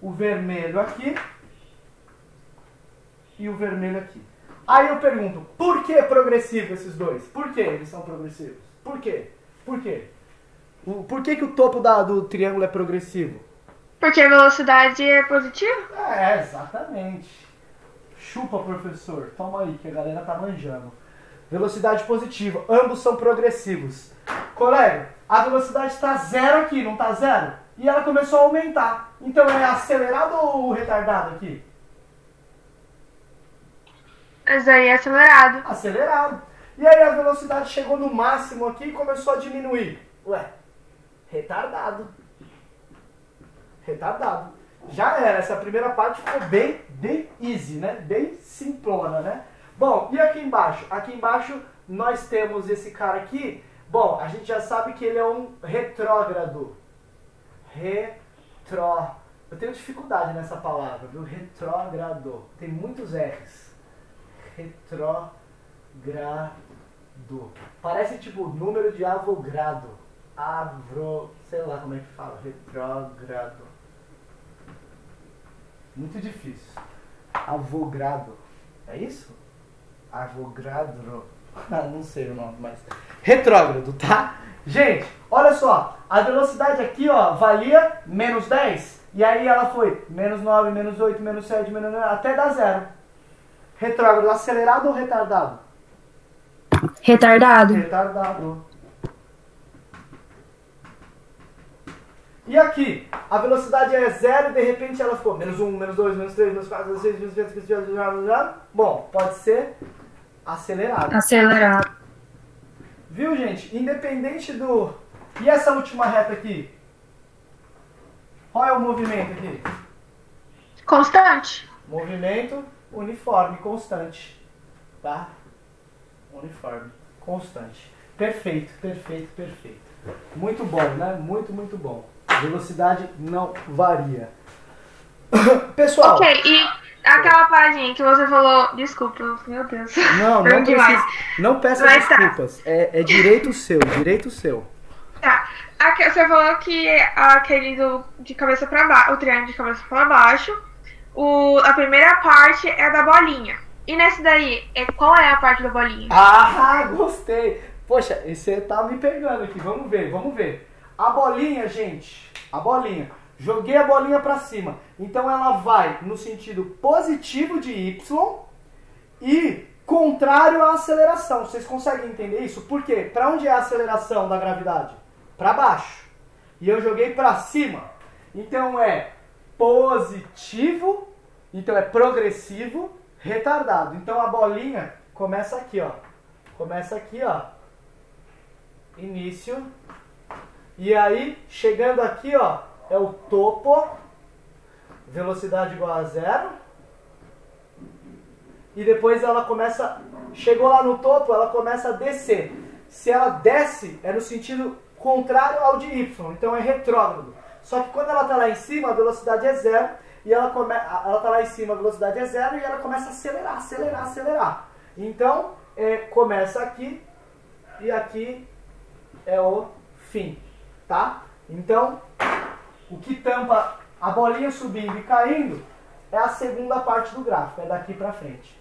O vermelho aqui e o vermelho aqui. Aí eu pergunto, por que progressivo esses dois? Por que eles são progressivos? Por quê? Por quê? Por que o topo do triângulo é progressivo? Porque a velocidade é positiva? Exatamente. Chupa, professor. Toma aí, que a galera tá manjando. Velocidade positiva. Ambos são progressivos. Colega, a velocidade está zero aqui, não tá zero? E ela começou a aumentar. Então é acelerado ou retardado aqui? Isso aí é acelerado. Acelerado. E aí a velocidade chegou no máximo aqui e começou a diminuir. Ué, retardado. Retardado. Já era, essa primeira parte ficou bem easy, né? Bem simplona, né? Bom, e aqui embaixo? Aqui embaixo nós temos esse cara aqui. Bom, a gente já sabe que ele é um retrógrado. Eu tenho dificuldade nessa palavra, viu? Retrógrado. Tem muitos R's. Retrógrado. Parece tipo número de Avogadro. Sei lá como é que fala. Retrógrado. Muito difícil. Avogadro. É isso? Avogadro. Não sei o nome, mas... Retrógrado, tá? Gente, olha só. A velocidade aqui, ó, valia menos 10. E aí ela foi menos 9, menos 8, menos 7, menos 9, até dar zero. Retrógrado, acelerado ou retardado? Retardado. Retardado. E aqui, a velocidade é zero e de repente ela ficou menos 1, menos 2, menos 3, menos 4, menos 6, menos 7, menos 8, bom, pode ser acelerado. Acelerado. Viu, gente? Independente do... E essa última reta aqui? Qual é o movimento aqui? Constante. Movimento uniforme, constante. Tá? Uniforme, constante. Perfeito, perfeito, perfeito. Muito bom, né? Muito, muito bom. Velocidade não varia. Pessoal... Ok, e aquela paradinha que você falou... Desculpa, meu Deus. Não precisa, não peça desculpas. Tá. É direito seu, direito seu. Tá. Você falou que aquele de cabeça pra baixo, o triângulo de cabeça pra baixo, a primeira parte é da bolinha. E nesse daí, qual é a parte da bolinha? Ah, gostei. Poxa, você tá me pegando aqui. Vamos ver, vamos ver. A bolinha, gente, a bolinha. Joguei a bolinha pra cima. Então ela vai no sentido positivo de Y e contrário à aceleração. Vocês conseguem entender isso? Por quê? Pra onde é a aceleração da gravidade? Para baixo. E eu joguei para cima. Então é positivo, então é progressivo, retardado. Então a bolinha começa aqui, ó. Começa aqui, ó. Início. E aí, chegando aqui, ó, é o topo. Velocidade igual a zero. E depois ela começa... Chegou lá no topo, ela começa a descer. Se ela desce, é no sentido contrário ao de Y, então é retrógrado. Só que quando ela está lá em cima, a velocidade é zero, e ela está lá em cima, a velocidade é zero, e ela começa a acelerar, acelerar, acelerar. Então, começa aqui, e aqui é o fim, tá? Então, o que tampa a bolinha subindo e caindo é a segunda parte do gráfico, é daqui para frente,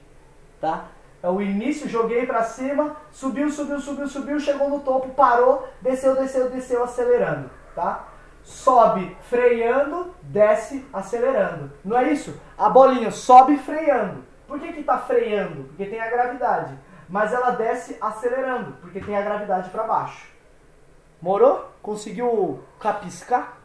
tá? É o início, joguei pra cima, subiu, subiu, subiu, subiu, chegou no topo, parou, desceu, desceu, desceu, acelerando, tá? Sobe freando, desce acelerando. Não é isso? A bolinha sobe freando. Por que que tá freando? Porque tem a gravidade. Mas ela desce acelerando, porque tem a gravidade pra baixo. Morou? Conseguiu capiscar?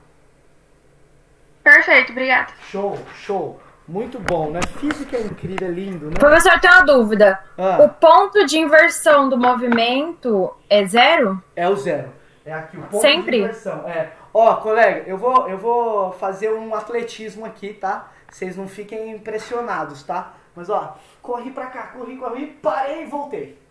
Perfeito, obrigada. Show, show. Muito bom, né? Física é incrível, é lindo, né? Professor, tem uma dúvida. O ponto de inversão do movimento é zero? É o zero. É aqui o ponto Sempre? de inversão. Ó, colega, eu vou fazer um atletismo aqui, tá? Vocês não fiquem impressionados, tá? Mas ó, corri pra cá, corri, parei e voltei.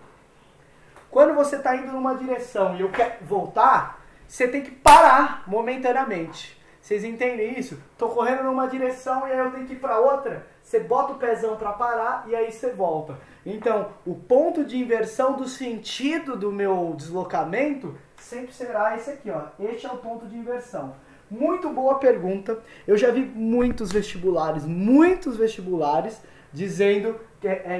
Quando você tá indo numa direção e eu quero voltar, você tem que parar momentaneamente. Vocês entendem isso? Tô correndo numa direção e aí eu tenho que ir para outra. Você bota o pezão para parar e aí você volta. Então, o ponto de inversão do sentido do meu deslocamento sempre será esse aqui, ó. Este é o ponto de inversão. Muito boa pergunta. Eu já vi muitos vestibulares dizendo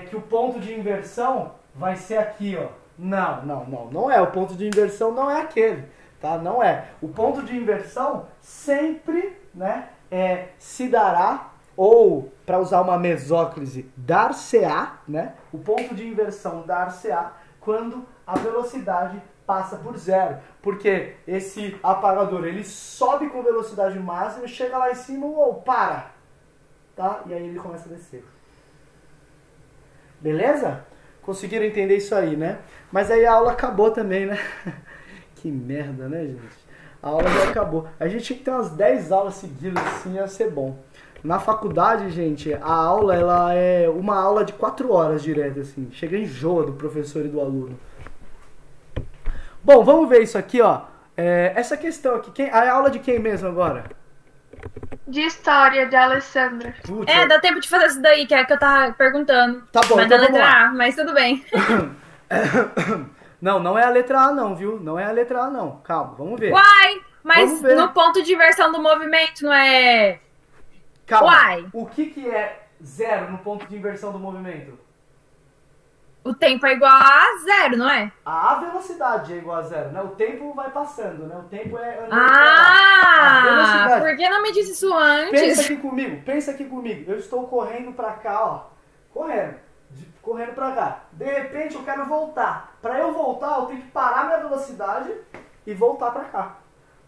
que o ponto de inversão vai ser aqui, ó. Não é. O ponto de inversão não é aquele. Tá? Não é. O ponto de inversão sempre, né, se dará, ou, para usar uma mesóclise, dar-se-á, né? O ponto de inversão dar-se-á quando a velocidade passa por zero. Porque esse apagador, ele sobe com velocidade máxima, chega lá em cima, ou para, tá? E aí ele começa a descer. Beleza? Conseguiram entender isso aí, né? Mas aí a aula acabou também, né? Que merda, né, gente? A aula já acabou. A gente tinha que ter umas 10 aulas seguidas, assim, ia ser bom. Na faculdade, gente, a aula, ela é uma aula de 4 horas direto, assim. Chega enjoa do professor e do aluno. Bom, vamos ver isso aqui, ó. Essa questão aqui, a aula de quem mesmo agora? De história, de Alessandra. Putz, Dá tempo de fazer isso daí, que é que eu tava perguntando. Tá bom, mas então da vamos letra lá. A, mas tudo bem. Não é a letra A não, viu? Não é a letra A não. Calma, vamos ver. Uai, mas Vamos ver. no ponto de inversão do movimento, não é... Calma. Uai. O que é zero no ponto de inversão do movimento? O tempo é igual a zero, não é? A velocidade é igual a zero, né? O tempo vai passando, né? O tempo é andando pra lá. A velocidade. Por que não me disse isso antes? Pensa aqui comigo. Eu estou correndo pra cá, ó. Correndo pra cá. De repente eu quero voltar. Pra eu voltar, eu tenho que parar minha velocidade e voltar pra cá.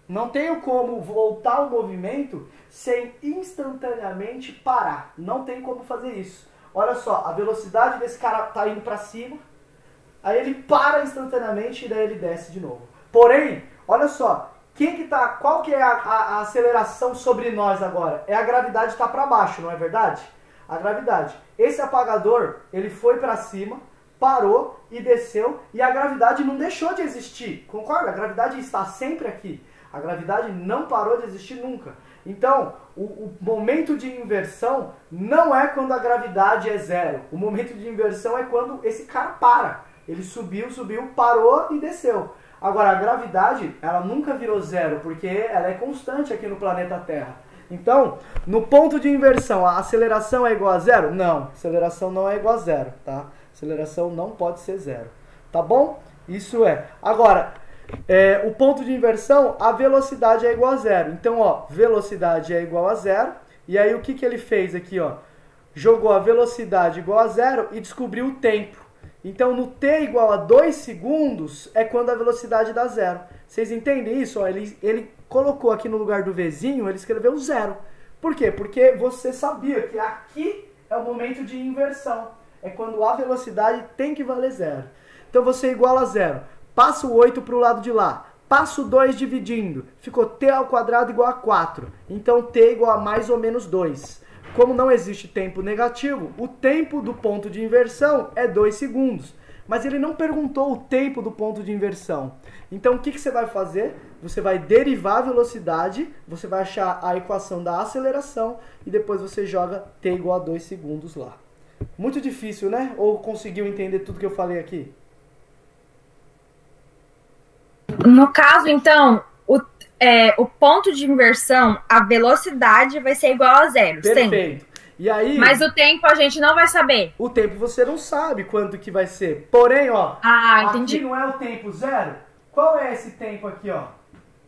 Não tenho como voltar o movimento sem instantaneamente parar. Não tem como fazer isso. Olha só, a velocidade desse cara tá indo pra cima, aí ele para instantaneamente e daí ele desce de novo. Porém, olha só, qual que é a aceleração sobre nós agora? É a gravidade que tá pra baixo, não é verdade? A gravidade. Esse apagador, ele foi pra cima, parou e desceu, e a gravidade não deixou de existir. Concorda? A gravidade está sempre aqui. A gravidade não parou de existir nunca. Então, o momento de inversão não é quando a gravidade é zero. O momento de inversão é quando esse cara para. Ele subiu, parou e desceu. Agora, a gravidade, ela nunca virou zero, porque ela é constante aqui no planeta Terra. Então, no ponto de inversão, a aceleração é igual a zero? Não, a aceleração não é igual a zero, tá? A aceleração não pode ser zero, tá bom? Isso é. Agora, o ponto de inversão, a velocidade é igual a zero. Então, ó, velocidade é igual a zero. E aí, o que ele fez aqui, ó? Jogou a velocidade igual a zero e descobriu o tempo. Então, no t igual a 2 segundos é quando a velocidade dá zero. Vocês entendem isso? Ó, ele colocou aqui no lugar do Vzinho, ele escreveu zero. Por quê? Porque você sabia que aqui é o momento de inversão. É quando a velocidade tem que valer zero. Então, você iguala a zero. Passa o 8 para o lado de lá. Passa o 2 dividindo. Ficou t ao quadrado igual a 4. Então, t igual a mais ou menos 2. Como não existe tempo negativo, o tempo do ponto de inversão é 2 segundos. Mas ele não perguntou o tempo do ponto de inversão. Então, o que você vai fazer? Você vai derivar a velocidade, você vai achar a equação da aceleração e depois você joga t igual a 2 segundos lá. Muito difícil, né? Ou conseguiu entender tudo que eu falei aqui? No caso, então, o ponto de inversão, a velocidade vai ser igual a zero. Perfeito. Sempre. E aí, mas o tempo a gente não vai saber. O tempo você não sabe quanto que vai ser. Porém, ó, entendi. Aqui não é o tempo zero? Qual é esse tempo aqui, ó?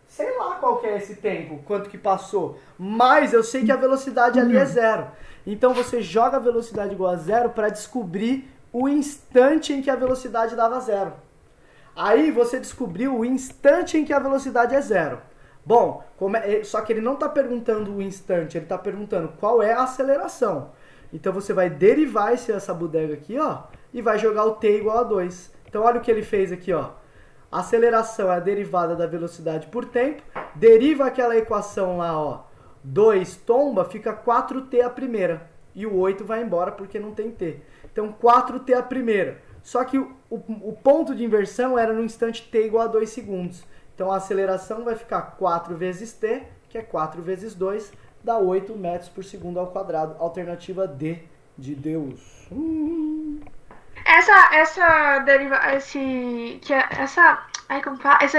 Sei lá qual que é esse tempo, quanto que passou. Mas eu sei que a velocidade ali é zero. Então você joga a velocidade igual a zero para descobrir o instante em que a velocidade dava zero. Aí você descobriu o instante em que a velocidade é zero. Bom, só que ele não está perguntando o instante, ele está perguntando qual é a aceleração. Então você vai derivar essa bodega aqui, ó, e vai jogar o t igual a 2. Então olha o que ele fez aqui, ó. A aceleração é a derivada da velocidade por tempo, deriva aquela equação lá, ó. 2 tomba, fica 4t a primeira. E o 8 vai embora porque não tem t. Então 4t a primeira. Só que o ponto de inversão era no instante t igual a 2 segundos. Então a aceleração vai ficar 4 vezes t, que é 4 vezes 2, dá 8 metros por segundo ao quadrado. Alternativa D de Deus. Essa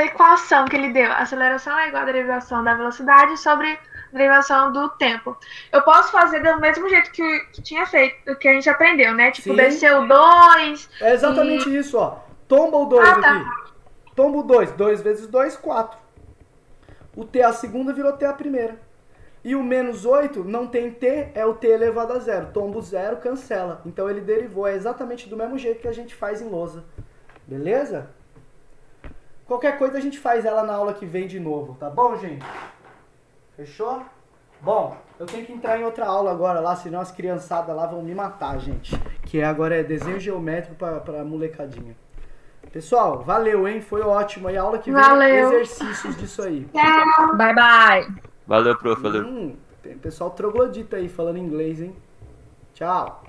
equação que ele deu, aceleração é igual a derivação da velocidade sobre derivação do tempo. Eu posso fazer do mesmo jeito que tinha feito, que a gente aprendeu, né? Tipo, descer o 2. É exatamente isso, ó. Tomba o 2 aqui. Tomba o 2. 2 vezes 2, 4. O t a segunda virou t a primeira. E o menos 8 não tem t, é o t elevado a zero. Tombo zero, cancela. Então ele derivou. É exatamente do mesmo jeito que a gente faz em lousa. Beleza? Qualquer coisa a gente faz ela na aula que vem de novo. Tá bom, gente? Fechou? Bom, eu tenho que entrar em outra aula agora lá, senão as criançadas lá vão me matar, gente. Que agora é desenho geométrico pra molecadinha. Pessoal, valeu, hein? Foi ótimo. E a aula que vem é exercícios disso aí. Bye, bye. Valeu, prof. Valeu. Tem pessoal troglodita aí falando inglês, hein? Tchau.